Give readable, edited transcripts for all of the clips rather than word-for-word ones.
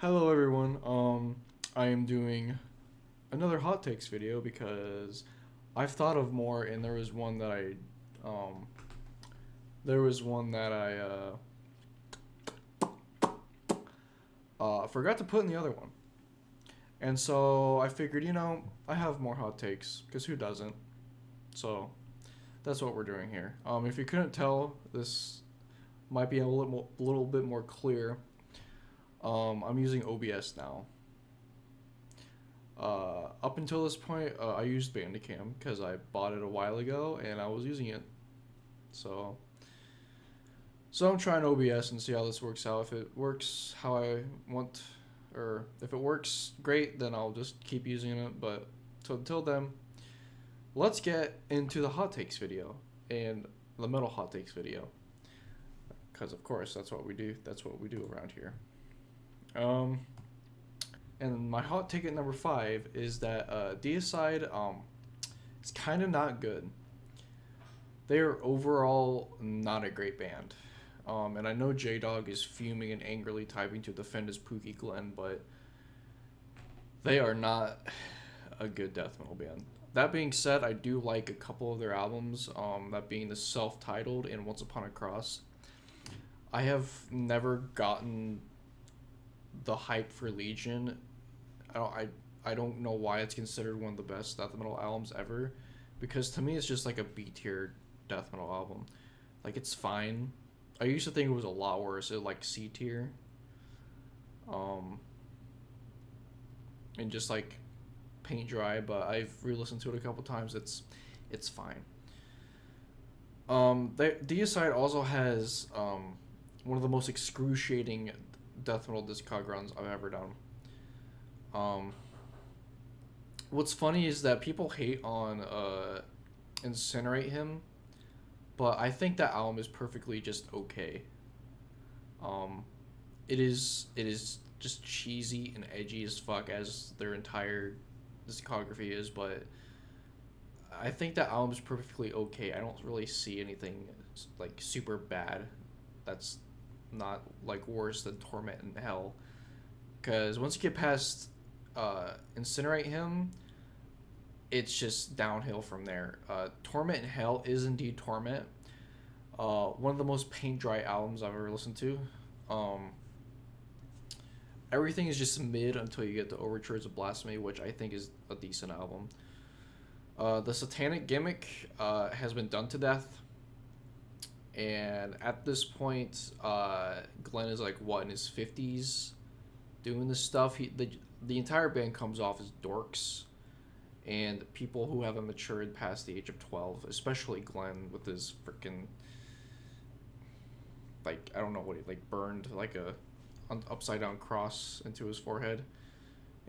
Hello everyone. I am doing another hot takes video because I've thought of more, and um, there was one that I forgot to put in the other one, and so I figured, I have more hot takes because who doesn't? So that's what we're doing here. If you couldn't tell, this might be little bit more clear. I'm using OBS now. Up until this point, I used Bandicam because I bought it a while ago and I was using it. So, so I'm trying OBS and see how this works out. If it works how I want, or if it works great, then I'll just keep using it. But until then, let's get into the hot takes video and the metal hot takes video. Because of course that's what we do. That's what we do around here. Um, And my hot take at number 5 is that Deicide is kind of not good. They are overall not a great band. And I know J Dog is fuming and angrily typing to defend his Pookie Glenn, but they are not a good death metal band. That being said, I do like a couple of their albums, that being the self-titled and Once Upon a Cross. I have never gotten the hype for Legion. I don't know why it's considered one of the best death metal albums ever, because to me it's just like a B tier death metal album. Like, it's fine. I used to think it was a lot worse. It like C tier, um, and just like paint dry. But I've re-listened to it a couple times. It's fine. Deicide also has one of the most excruciating death metal discog runs I've ever done. Um, what's funny is that people hate on Incinerate Him, but I think that album is perfectly just okay. Um, it is just cheesy and edgy as fuck, as their entire discography is, but I think that album is perfectly okay. I don't really see anything like super bad that's not like worse than Torment and Hell. Because once you get past Incinerate Him, it's just downhill from there. Torment and Hell is indeed Torment. One of the most paint dry albums I've ever listened to. Um, Everything is just mid until you get to Overtures of Blasphemy, which I think is a decent album. The Satanic Gimmick has been done to death. And at this point, Glenn is like, what, in his 50s doing this stuff? The entire band comes off as dorks and people who haven't matured past the age of 12, especially Glenn with his freaking, like, I don't know what he, like, burned like a upside down cross into his forehead.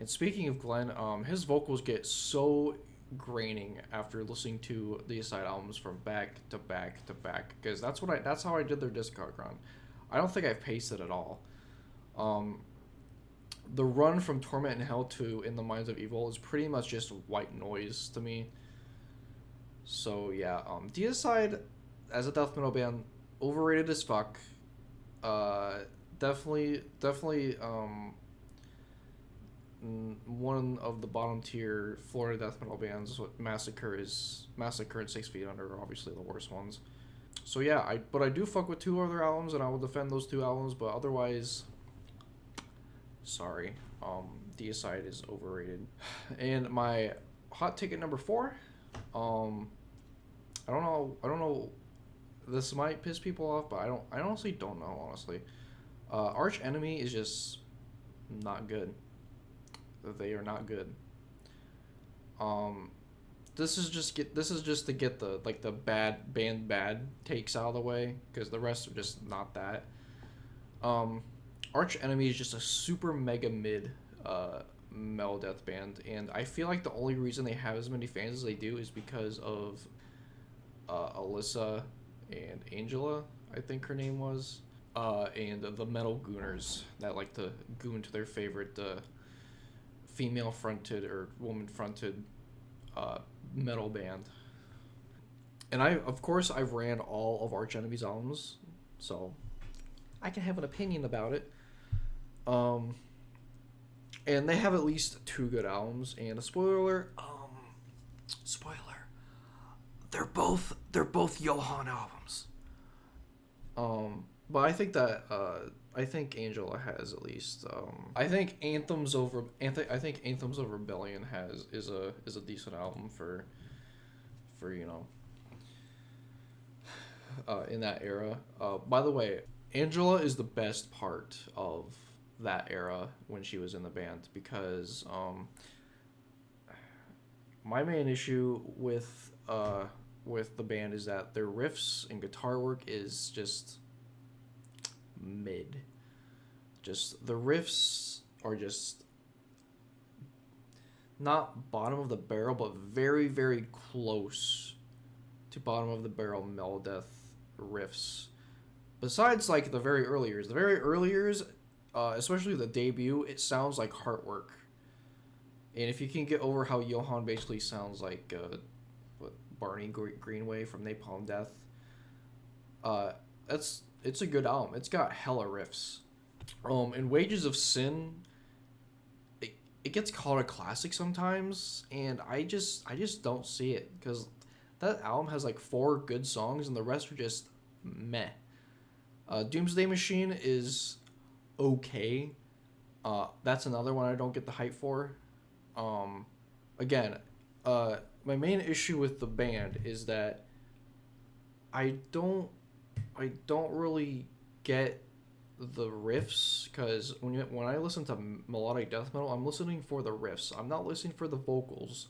And speaking of Glenn, his vocals get so graining after listening to the Aside albums from back to back to back, because that's how I did their discog run. I don't think I've paced it at all. Um, the run from Torment and Hell to In the Minds of Evil is pretty much just white noise to me. So yeah, Deicide as a death metal band, overrated as fuck. Definitely one of the bottom tier Florida death metal bands. What Massacre and 6 Feet Under are obviously the worst ones. So yeah, I do fuck with two other albums, and I will defend those two albums. But otherwise, sorry, Deicide is overrated. And my hot ticket number 4, I don't know. This might piss people off, but I honestly don't know, honestly. Arch Enemy is just not good. They are not good. Um, this is just to get the bad takes out of the way, because the rest are just not that. Um, Arch Enemy is just a super mega mid metal death band, and I feel like the only reason they have as many fans as they do is because of Alyssa and Angela, I think her name was, and the metal gooners that like to goon to their favorite female fronted or woman fronted metal band. And I've ran all of Arch Enemy's albums, so I can have an opinion about it. Um, And they have at least two good albums. And a spoiler alert, spoiler, they're both Johan albums. But I think Angela has at least. I think Anthems over Rebellion is a decent album for in that era. By the way, Angela is the best part of that era when she was in the band because my main issue with the band is that their riffs and guitar work is just mid. Just the riffs are just not bottom of the barrel, but very, very close to bottom of the barrel Megadeth riffs. Besides, like the very early years, especially the debut, it sounds like Heartwork. And if you can get over how Johan basically sounds like Barney Greenway from Napalm Death, it's a good album. It's got hella riffs. In Wages of Sin, it gets called a classic sometimes, and I just don't see it because that album has like 4 good songs and the rest are just meh. Doomsday Machine is okay. That's another one I don't get the hype for. Again, my main issue with the band is that I don't really get the riffs because when I listen to melodic death metal, I'm listening for the riffs. I'm not listening for the vocals.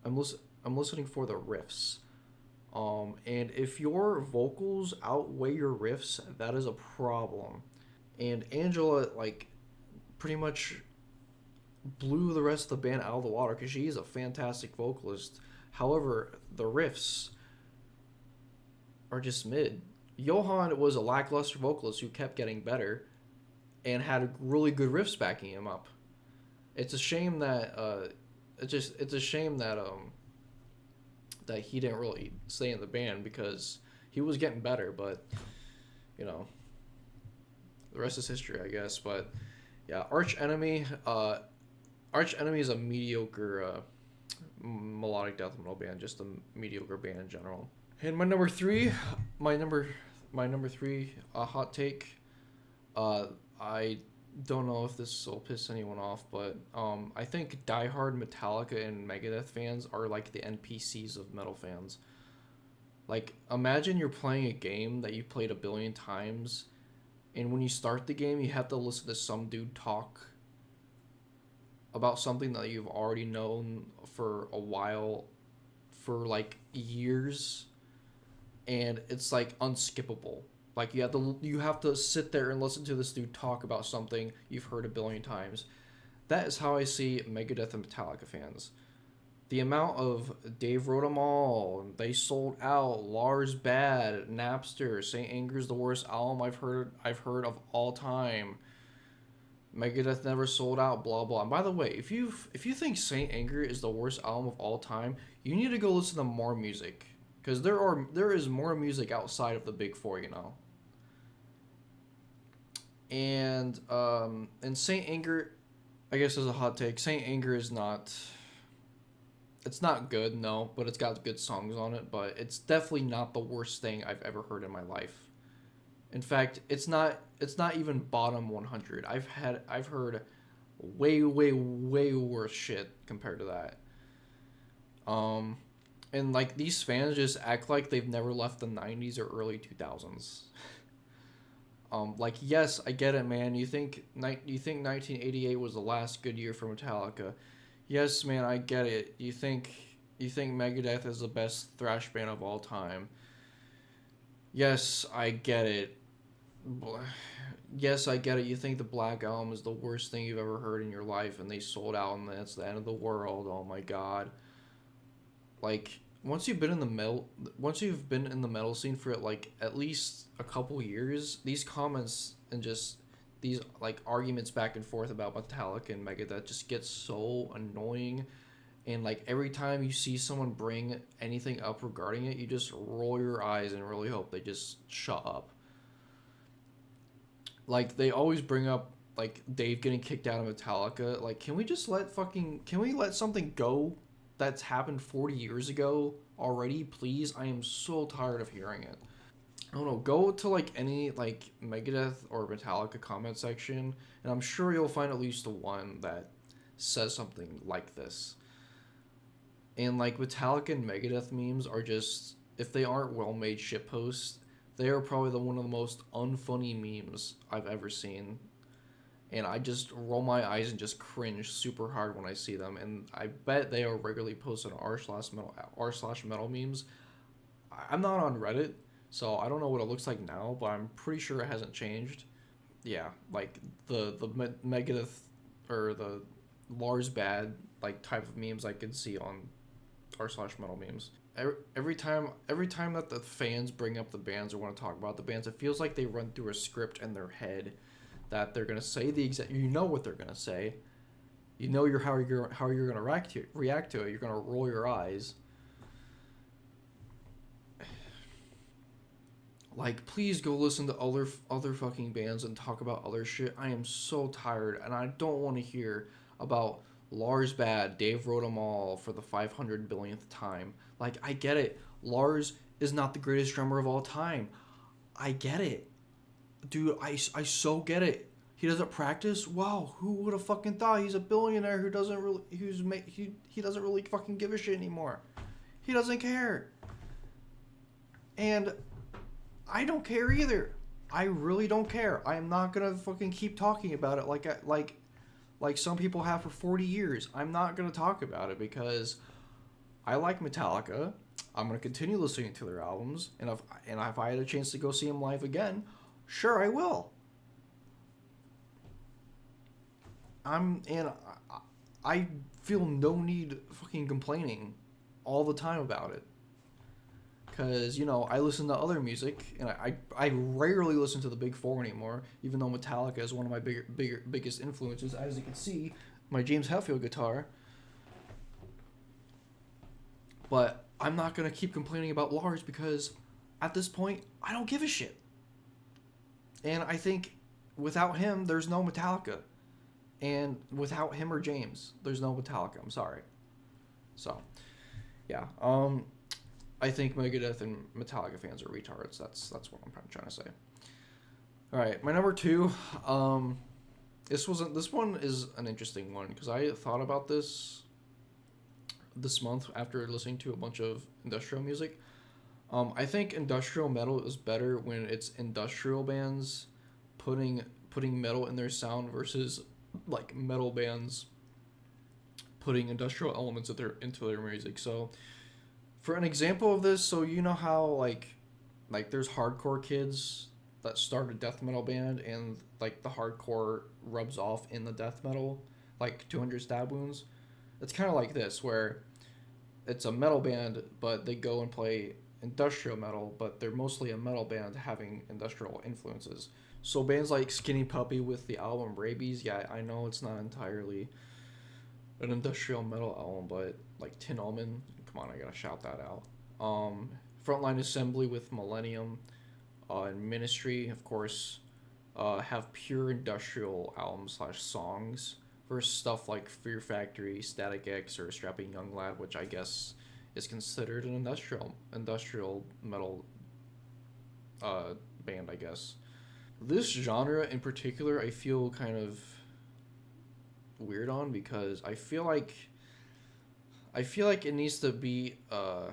I'm listening for the riffs. And if your vocals outweigh your riffs, that is a problem. And Angela like pretty much blew the rest of the band out of the water because she is a fantastic vocalist. However, the riffs are just mid. Johan was a lackluster vocalist who kept getting better and had really good riffs backing him up. It's a shame that that he didn't really stay in the band because he was getting better, but the rest is history, I guess. But yeah, Arch Enemy is a mediocre melodic death metal band, just a mediocre band in general. And my number three hot take. I don't know if this will piss anyone off, but I think diehard Metallica and Megadeth fans are like the NPCs of metal fans. Like, imagine you're playing a game that you played a billion times, and when you start the game, you have to listen to some dude talk about something that you've already known for a while, for like years, and it's like unskippable. Like you have to sit there and listen to this dude talk about something you've heard a billion times. That is how I see Megadeth and Metallica fans. The amount of Dave wrote them all, they sold out, Lars bad, Napster, Saint Anger's the worst album I've heard of all time. Megadeth never sold out, blah blah. And by the way, if you think Saint Anger is the worst album of all time, you need to go listen to more music. Because there is more music outside of the big four, And Saint Anger, I guess is a hot take. Saint Anger is not. It's not good, no, but it's got good songs on it. But it's definitely not the worst thing I've ever heard in my life. In fact, it's not even bottom 100. I've heard way worse shit compared to that. And like these fans just act like they've never left the 90s or early 2000s. Like, yes, I get it, man. You think 1988 was the last good year for Metallica. Yes, man, I get it. You think Megadeth is the best thrash band of all time. Yes, I get it. Yes, I get it. You think the Black Album is the worst thing you've ever heard in your life and they sold out and that's the end of the world. Oh my god. Like, once you've been in the metal scene for like at least a couple years, these comments and just these like arguments back and forth about Metallica and Megadeth just get so annoying, and like every time you see someone bring anything up regarding it, you just roll your eyes and really hope they just shut up. Like they always bring up like Dave getting kicked out of Metallica. Like, can we let something go that's happened 40 years ago already, please? I am so tired of hearing it. I don't know. Go to like any like Megadeth or Metallica comment section, and I'm sure you'll find at least one that says something like this. And like Metallica and Megadeth memes are just, if they aren't well made shitposts, they are probably one of the most unfunny memes I've ever seen. And I just roll my eyes and just cringe super hard when I see them. And I bet they are regularly posted on r/metal memes. I'm not on Reddit, so I don't know what it looks like now, but I'm pretty sure it hasn't changed. Yeah, like the Megadeth or the Lars Bad like type of memes I could see on r/metal memes. Every time that the fans bring up the bands or want to talk about the bands, it feels like they run through a script in their head that they're gonna say the exact. You know what they're gonna say. You know how you're gonna react to it. You're gonna roll your eyes. Like, please go listen to other fucking bands and talk about other shit. I am so tired, and I don't want to hear about Lars Bad. Dave wrote them all for the 500 billionth time. Like, I get it. Lars is not the greatest drummer of all time. I get it, dude. I so get it. He doesn't practice. Wow, who would have fucking thought? He's a billionaire who doesn't really he doesn't really fucking give a shit anymore. He doesn't care, and I don't care either. I really don't care. I am not gonna fucking keep talking about it like some people have for 40 years. I'm not gonna talk about it because I like Metallica. I'm gonna continue listening to their albums, and if I had a chance to go see them live again, sure I will. I feel no need fucking complaining all the time about it. Because I listen to other music, and I rarely listen to the Big Four anymore. Even though Metallica is one of my biggest influences, as you can see, my James Hetfield guitar. But I'm not gonna keep complaining about Lars because, at this point, I don't give a shit. And I think without him, there's no Metallica, and without him or James, there's no Metallica. I'm sorry. So, yeah. I think Megadeth and Metallica fans are retards. That's what I'm trying to say. All right, my number two. This one is an interesting one because I thought about this month after listening to a bunch of industrial music. I think industrial metal is better when it's industrial bands putting metal in their sound versus like metal bands putting industrial elements into their music. So for an example of this, so you know how like there's hardcore kids that start a death metal band and like the hardcore rubs off in the death metal, like 200 Stab Wounds. It's kind of like this where it's a metal band but they go and play industrial metal, but they're mostly a metal band having industrial influences. So bands like Skinny Puppy with the album Rabies, yeah, I know it's not entirely an industrial metal album, but like Tin Omen, come on, I gotta shout that out. Frontline Assembly with Millennium, and Ministry, of course, have pure industrial albums slash songs versus stuff like Fear Factory, Static X, or Strapping Young Lad, which I guess is considered an industrial metal band, I guess. This genre in particular, I feel kind of weird on because I feel like it needs to be a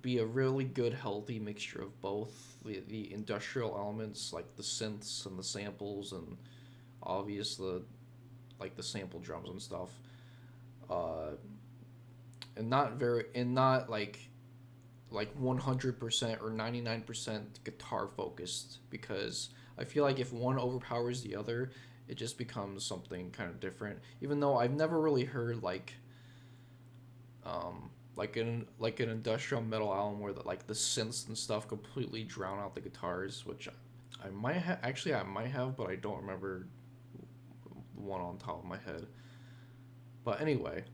really good healthy mixture of both the industrial elements like the synths and the samples and obvious the sample drums and stuff, uh, and not like 100% or 99% guitar focused, because I feel like if one overpowers the other, it just becomes something kind of different. Even though I've never really heard like an industrial metal album where the synths and stuff completely drown out the guitars, which I might have actually I might have, but I don't remember one on top of my head. But anyway,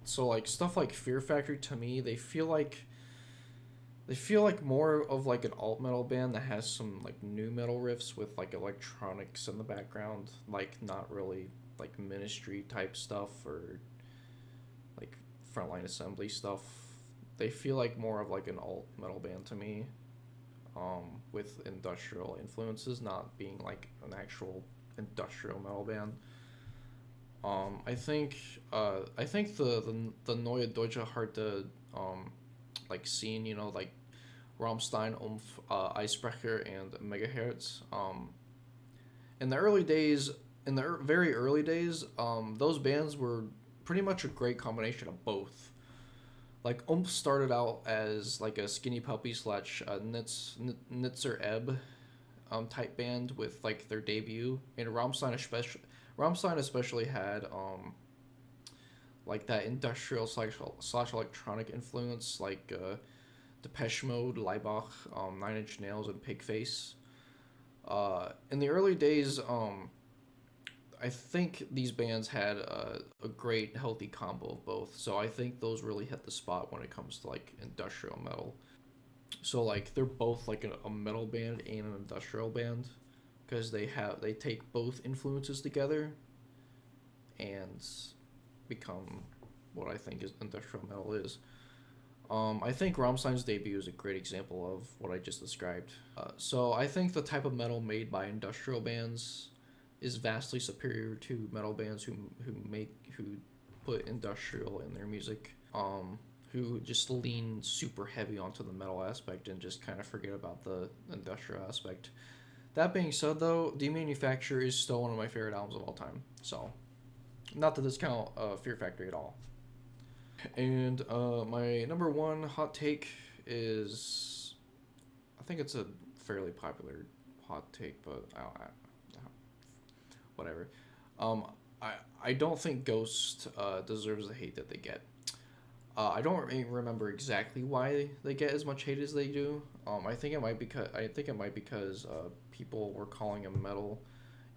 so like stuff like Fear Factory, to me, They feel like more of like an alt metal band that has some like new metal riffs with like electronics in the background, like not really like Ministry type stuff or like Frontline Assembly stuff. They feel like more of like an alt metal band to me, with industrial influences, not being like an actual industrial metal band. I think the Neue Deutsche Harte like scene, you know, like Rammstein, Eisbrecher, and Megahertz. In the early days, in the very early days, those bands were pretty much a great combination of both. Like started out as like a Skinny Puppy slash Nitzer Ebb type band with like their debut, and Rammstein especially had like that industrial slash electronic influence, like Depeche Mode, Leibach, Nine Inch Nails, and Pigface. In the early days, I think these bands had a great healthy combo of both. So I think those really hit the spot when it comes to like industrial metal. So like they're both like a metal band and an industrial band because they take both influences together and become what I think is industrial metal is. I think Rammstein's debut is a great example of what I just described. So I think the type of metal made by industrial bands is vastly superior to metal bands who put industrial in their music. Who just lean super heavy onto the metal aspect and just kind of forget about the industrial aspect. That being said, though, Demanufacture is still one of my favorite albums of all time. So, not to discount Fear Factory at all. And my number one hot take is, I think it's a fairly popular hot take, but whatever. Um, I I don't think Ghost deserves the hate that they get. I don't remember exactly why they get as much hate as they do. I think it might because people were calling them metal,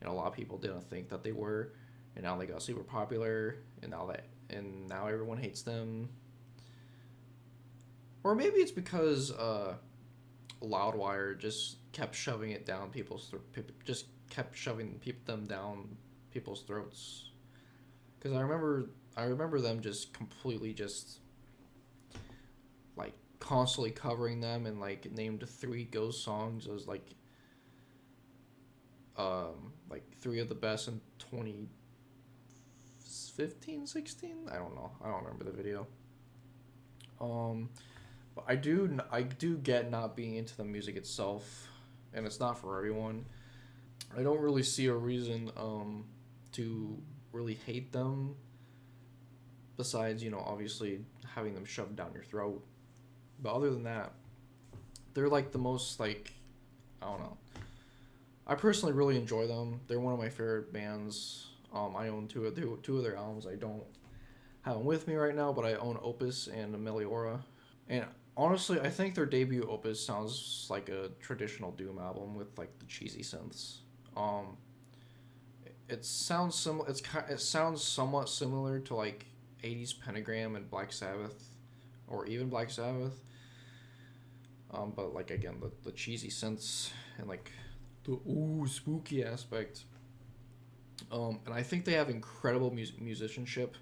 and a lot of people didn't think that they were, and now they got super popular, and now everyone hates them. Or maybe it's because Loudwire just kept shoving it down just kept shoving them down people's throats. Because I remember them just completely just like constantly covering them and like named three Ghost songs as like three of the best in 2015, 16. I don't know. I don't remember the video. Um, but I do get not being into the music itself, and it's not for everyone. I don't really see a reason to really hate them besides, you know, obviously having them shoved down your throat. But other than that, they're like the most like, I don't know. I personally really enjoy them. They're one of my favorite bands. I own two of their albums. I don't have them with me right now, but I own Opus and Meliora. And honestly, I think their debut Opus sounds like a traditional Doom album with like the cheesy synths. Um, it sounds similar. It sounds somewhat similar to like 80s Pentagram and Black Sabbath, or even Black Sabbath. But like again, the cheesy synths and like the spooky aspect. And I think they have incredible musicianship,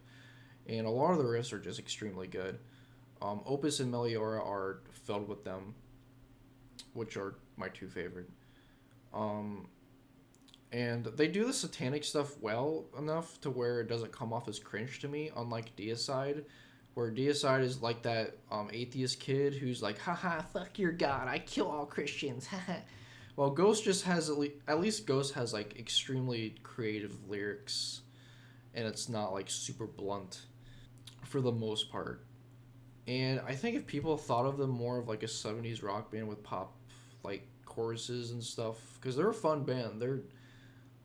and a lot of the riffs are just extremely good. Opus and Meliora are filled with them, which are my two favorite. Um, and they do the satanic stuff well enough to where it doesn't come off as cringe to me, unlike Deicide, where Deicide is like that atheist kid who's like, haha, fuck your god, I kill all Christians, haha. Well, Ghost just has at least Ghost has like extremely creative lyrics, and it's not like super blunt for the most part. And I think if people thought of them more of like a 70s rock band with pop like choruses and stuff, because they're a fun band.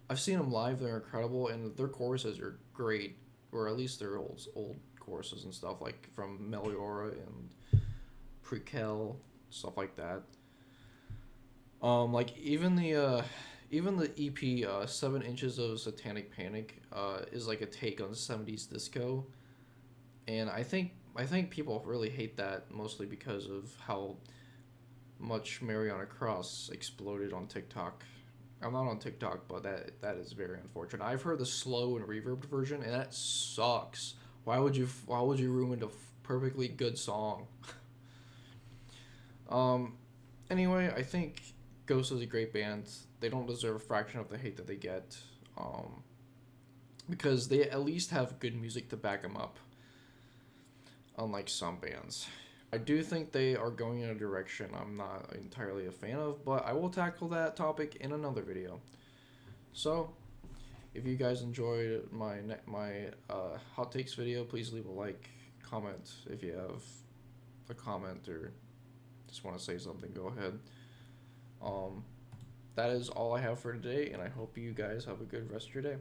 I've seen them live. They're incredible, and their choruses are great, or at least their old choruses and stuff like from Meliora and Prequel, stuff like that. Like even the EP 7 inches of Satanic Panic is like a take on 70s disco, and I think people really hate that mostly because of how much Mariana Cross exploded on TikTok. I'm not on TikTok, but that is very unfortunate. I've heard the slow and reverbed version, and that sucks. Why would you ruin a perfectly good song? um. Anyway, I think Ghost is a great band. They don't deserve a fraction of the hate that they get. Um. Because they at least have good music to back them up, unlike some bands. I do think they are going in a direction I'm not entirely a fan of, but I will tackle that topic in another video. So, if you guys enjoyed my hot takes video, please leave a like, comment if you have a comment or just want to say something. Go ahead. Um, that is all I have for today, and I hope you guys have a good rest of your day.